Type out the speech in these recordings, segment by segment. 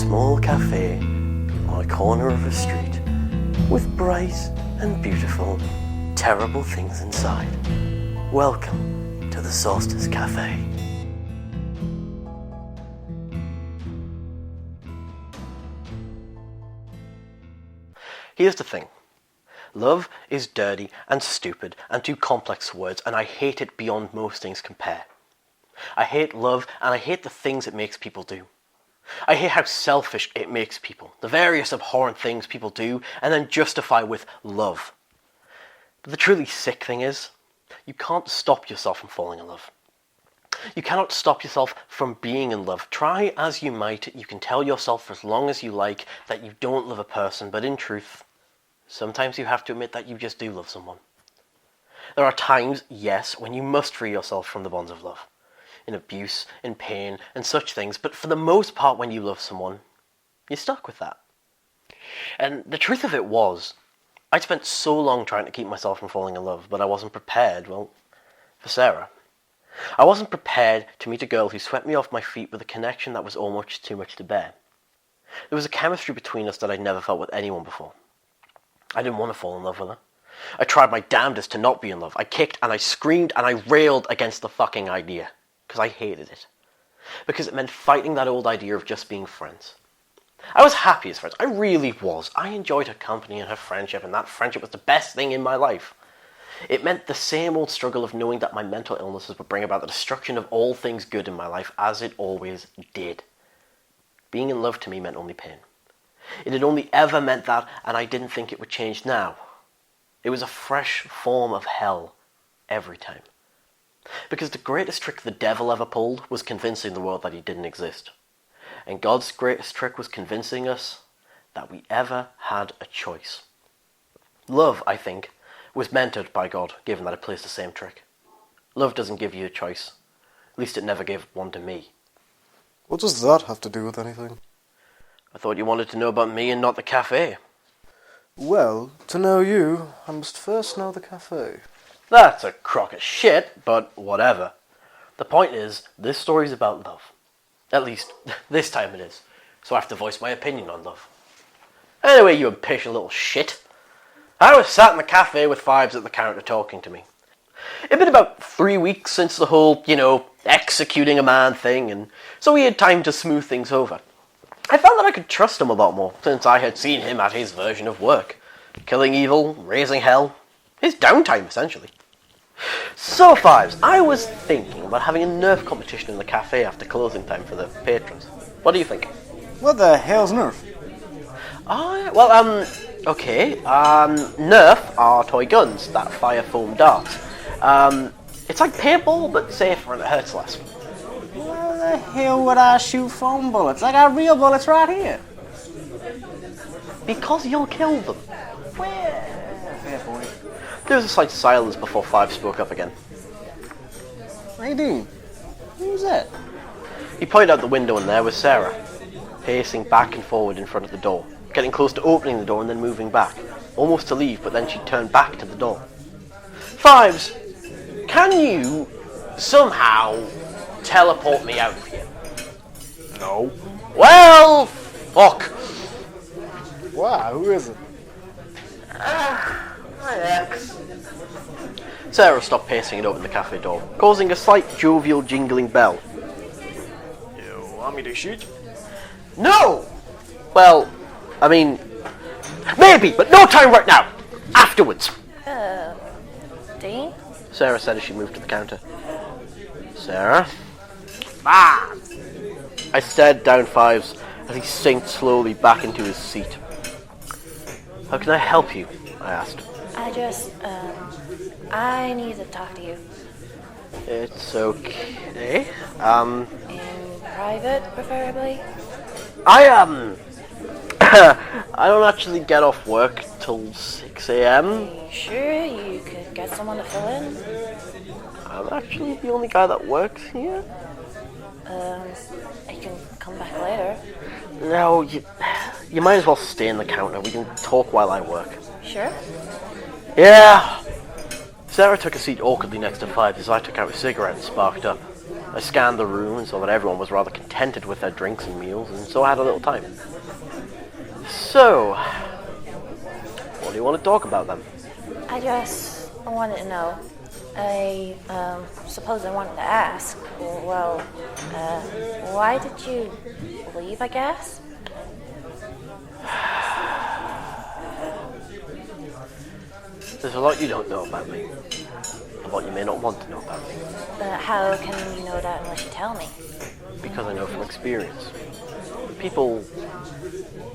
small cafe on a corner of a street with bright and beautiful, terrible things inside. Welcome to the Solstice Cafe. Here's the thing. Love is dirty and stupid and too complex for words, and I hate it beyond most things compare. I hate love, and I hate the things it makes people do. I hate how selfish it makes people, the various abhorrent things people do, and then justify with love. But the truly sick thing is, you can't stop yourself from falling in love. You cannot stop yourself from being in love. Try as you might, you can tell yourself for as long as you like that you don't love a person, but in truth, sometimes you have to admit that you just do love someone. There are times, yes, when you must free yourself from the bonds of love. In abuse, in pain, and such things. But for the most part, when you love someone, you're stuck with that. And the truth of it was, I'd spent so long trying to keep myself from falling in love, but I wasn't prepared, well, for Sarah. I wasn't prepared to meet a girl who swept me off my feet with a connection that was almost too much to bear. There was a chemistry between us that I'd never felt with anyone before. I didn't want to fall in love with her. I tried my damnedest to not be in love. I kicked and I screamed and I railed against the fucking idea. Because I hated it. Because it meant fighting that old idea of just being friends. I was happy as friends. I really was. I enjoyed her company and her friendship, and that friendship was the best thing in my life. It meant the same old struggle of knowing that my mental illnesses would bring about the destruction of all things good in my life, as it always did. Being in love to me meant only pain. It had only ever meant that, and I didn't think it would change now. It was a fresh form of hell every time. Because the greatest trick the devil ever pulled was convincing the world that he didn't exist. And God's greatest trick was convincing us that we ever had a choice. Love, I think, was mentored by God, given that it plays the same trick. Love doesn't give you a choice. At least it never gave one to me. What does that have to do with anything? I thought you wanted to know about me and not the cafe. Well, to know you, I must first know the cafe. That's a crock of shit, but whatever. The point is, this story's about love. At least, this time it is. So I have to voice my opinion on love. Anyway, you impatient little shit. I was sat in the cafe with Phibes at the counter talking to me. It'd been about 3 weeks since the whole, executing a man thing, and so we had time to smooth things over. I found that I could trust him a lot more, since I had seen him at his version of work. Killing evil, raising hell. His downtime, essentially. So, Phibes, I was thinking about having a Nerf competition in the cafe after closing time for the patrons. What do you think? What the hell's Nerf? Okay. Nerf are toy guns that fire foam darts. It's like paintball, but safer and it hurts less. Where the hell would I shoot foam bullets? I got real bullets right here. Because you'll kill them. Fair point. There was a slight silence before Phibes spoke up again. Hey, dude. Who's that? He pointed out the window, and there was Sarah, pacing back and forward in front of the door, getting close to opening the door and then moving back, almost to leave, but then she turned back to the door. Phibes, can you somehow teleport me out of here? No. Well, fuck. Wow, who is it? My ex. Sarah stopped pacing and opened the cafe door, causing a slight jovial jingling bell. You want me to shoot? No! Well, I mean, maybe, but no time right now. Afterwards. Dean? Sarah said as she moved to the counter. Sarah? Ah! I stared down Phibes as he sank slowly back into his seat. How can I help you? I asked. I need to talk to you. It's okay. In private, preferably? I don't actually get off work till 6 a.m. Are you sure you could get someone to fill in? I'm actually the only guy that works here. I can come back later. No, you might as well stay in the counter. We can talk while I work. Sure? Yeah. Sarah took a seat awkwardly next to Phibes as I took out a cigarette and sparked up. I scanned the room and saw that everyone was rather contented with their drinks and meals, and so I had a little time. So, what do you want to talk about then? I just wanted to know. I suppose I wanted to ask. Well, why did you leave, I guess? There's a lot you don't know about me. A lot you may not want to know about me. But how can you know that unless you tell me? Because I know from experience. People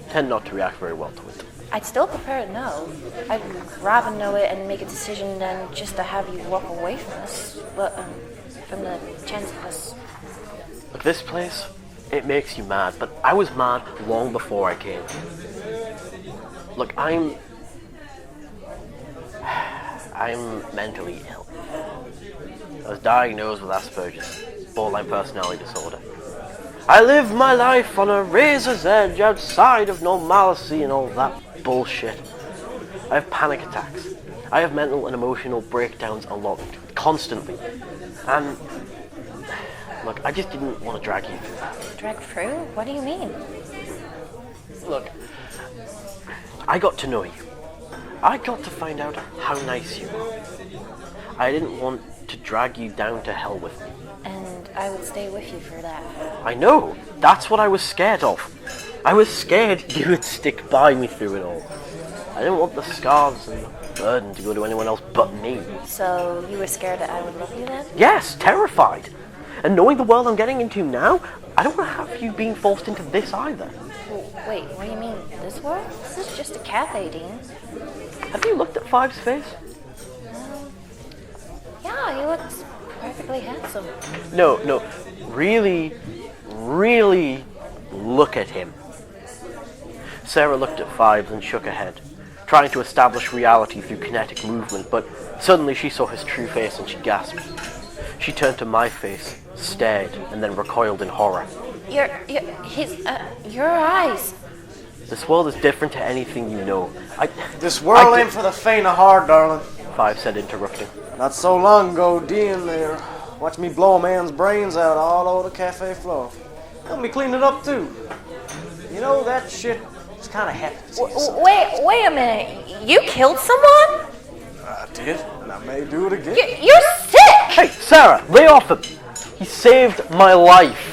tend not to react very well to it. I'd still prefer to know. I'd rather know it and make a decision than just to have you walk away from us. But, from the chance of us. Look, this place, it makes you mad, but I was mad long before I came. Look, I'm mentally ill. I was diagnosed with Asperger's, borderline personality disorder. I live my life on a razor's edge outside of normalcy and all that bullshit. I have panic attacks. I have mental and emotional breakdowns a lot, constantly. And, look, I just didn't want to drag you through that. Drag through? What do you mean? Look, I got to know you. I got to find out how nice you are. I didn't want to drag you down to hell with me. And I would stay with you for that. I know. That's what I was scared of. I was scared you would stick by me through it all. I didn't want the scars and the burden to go to anyone else but me. So you were scared that I would love you then? Yes, terrified. And knowing the world I'm getting into now, I don't want to have you being forced into this either. Wait, what do you mean, this world? This is just a cafe, Dean. Have you looked at Phibes' face? Yeah, he looks perfectly handsome. No. Really, really look at him. Sarah looked at Phibes and shook her head, trying to establish reality through kinetic movement, but suddenly she saw his true face and she gasped. She turned to my face, stared, and then recoiled in horror. Your eyes. This world is different to anything you know. This world ain't for the faint of heart, darling. Phibes said, interrupting. Not so long ago, Dean there watched me blow a man's brains out all over the cafe floor. Helped me clean it up, too. You know, that shit was kind of hefty. Wait a minute. You killed someone? I did, and I may do it again. You're sick! Hey, Sarah, lay off him. He saved my life.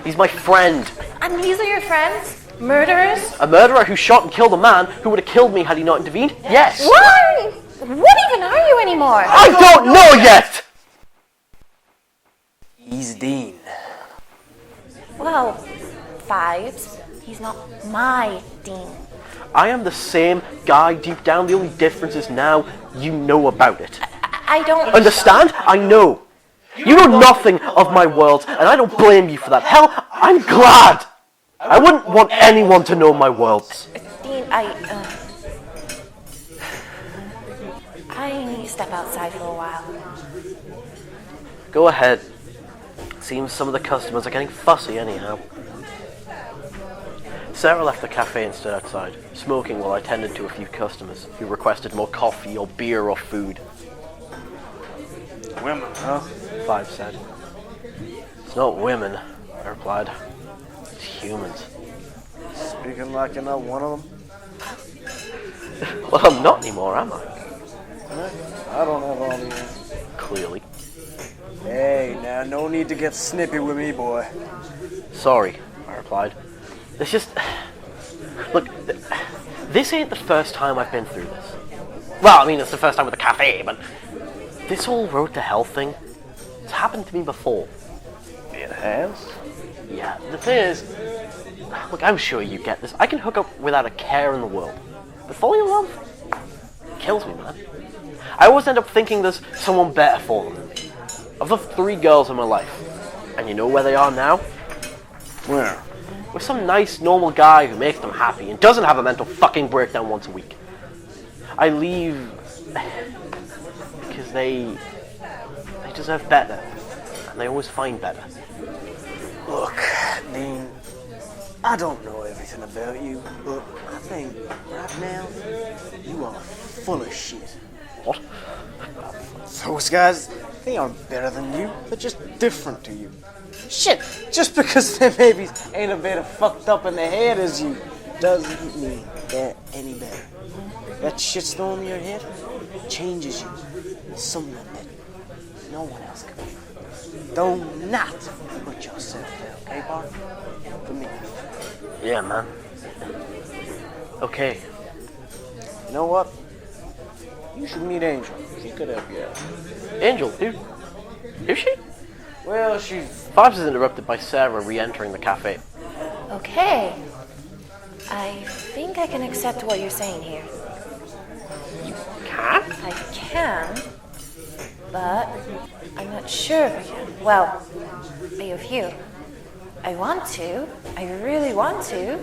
He's my friend. And these are your friends? Murderers? A murderer who shot and killed a man who would have killed me had he not intervened? Yes. What? What even are you anymore? I don't know yet! He's Dean. Well, Phibes, he's not my Dean. I am the same guy deep down. The only difference is now you know about it. I don't... Understand? I know. You know nothing of my world, and I don't blame you for that. Hell, I'm glad. I wouldn't want anyone to know my worlds. Dean, I need to step outside for a while. Go ahead. Seems some of the customers are getting fussy anyhow. Sarah left the cafe and stood outside, smoking while I tended to a few customers who requested more coffee or beer or food. Women, huh? Phibes said. It's not women, I replied. It's humans. Speaking like you're not one of them. Well, I'm not anymore, am I? I don't have all the answers. Clearly. Hey, now, no need to get snippy with me, boy. Sorry, I replied. It's just... Look, this ain't the first time I've been through this. Well, I mean, it's the first time with the cafe, but... This whole road to hell thing, it's happened to me before. It has? Yeah, the thing is... Look, I'm sure you get this. I can hook up without a care in the world. But falling in love... kills me, man. I always end up thinking there's someone better for them than me. I've loved 3 girls in my life. And you know where they are now? Where? With some nice, normal guy who makes them happy and doesn't have a mental fucking breakdown once a week. I leave because they deserve better, and they always find better. Look, Dean, I don't know everything about you, but I think right now you are full of shit. What? Those guys, They aren't better than you. They're just different to you. Shit, just because their babies ain't a bit fucked up in the head as you doesn't mean they're any better. That shitstorm in your head changes you into someone that no one else can be. Do not put yourself there, okay, Bart? For me. Yeah, man. Okay. You know what? You should meet Angel. She could help you out. Angel, who's she? Well, she's... Phibes is interrupted by Sarah re-entering the cafe. Okay. I think I can accept what you're saying here. Can? I can, but I'm not sure if I can. Well, a few. I want to. I really want to.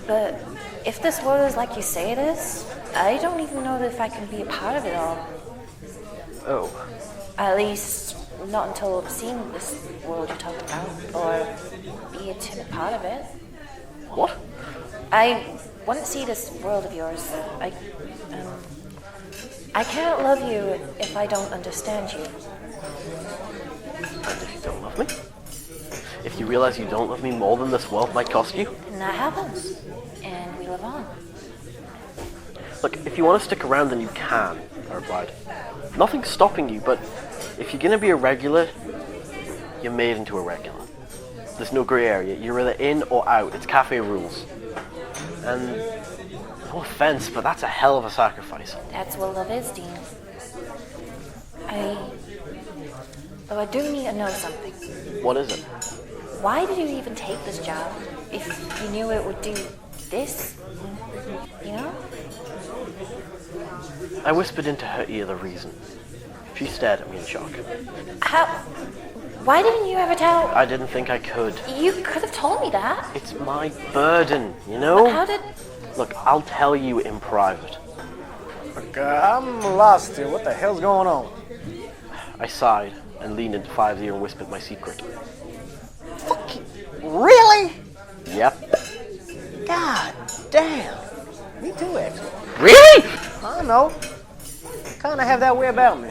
But if this world is like you say it is, I don't even know if I can be a part of it all. Oh. At least, not until I've seen this world you're talking about, or be a timid part of it. What? I want to see this world of yours. I can't love you if I don't understand you. And if you don't love me? If you realize you don't love me more than this world might cost you? And that happens. And we live on. Look, if you want to stick around, then you can, I replied. Nothing's stopping you, but if you're going to be a regular, you're made into a regular. There's no grey area. You're either in or out. It's cafe rules. And no offense, but that's a hell of a sacrifice. That's what love is, Dean. Though I do need to know something. What is it? Why did you even take this job if you knew it would do this? You know? I whispered into her ear the reason. She stared at me in shock. How? Why didn't you ever tell? I didn't think I could. You could have told me that. It's my burden, you know? But how did... Look, I'll tell you in private. Look, I'm lost here. What the hell's going on? I sighed and leaned into Phibes' ear and whispered my secret. Fucking... Really? Yep. God damn. Me too, actually. Really? I don't know. Kind of have that way about me.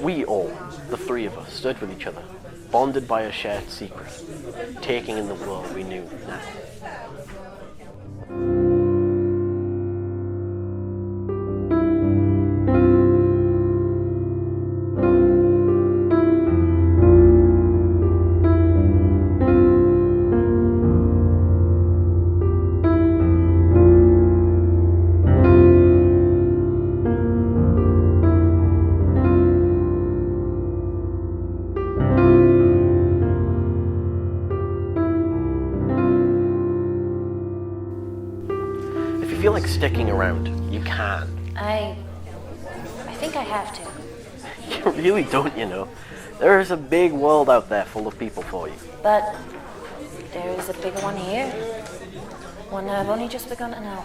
We all, the three of us, stood with each other, bonded by a shared secret, taking in the world we knew now. If you feel like sticking around, you can. I think I have to. You really don't, you know. There is a big world out there full of people for you. But there is a bigger one here. One I've only just begun to know.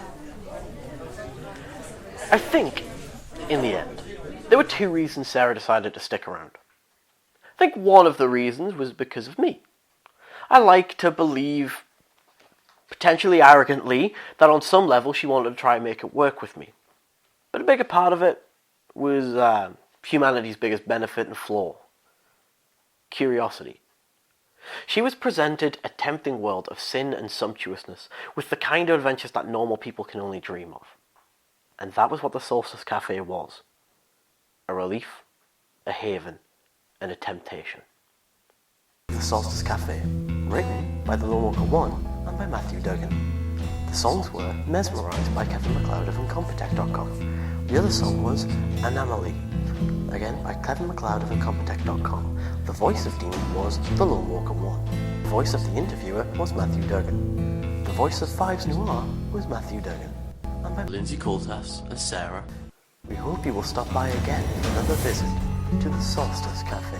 I think, in the end, there were two reasons Sarah decided to stick around. I think one of the reasons was because of me. I like to believe, potentially arrogantly, that on some level she wanted to try and make it work with me. But a bigger part of it was humanity's biggest benefit and flaw. Curiosity. She was presented a tempting world of sin and sumptuousness, with the kind of adventures that normal people can only dream of. And that was what the Solstice Cafe was. A relief, a haven, and a temptation. The Solstice Cafe, written by the Lone Walker 1 and by Matthew Duggan. The songs were Mesmerize by Kevin MacLeod of Incompetech.com. The other song was Anamalie, again by Kevin MacLeod of Incompetech.com. The voice of Dean was the Lone Walker 1. The voice of the interviewer was Matthew Duggan. The voice of Phibes Noire was Matthew Duggan. And by Lynsey Coultas and Sarah. We hope you will stop by again for another visit to the Solstice Cafe.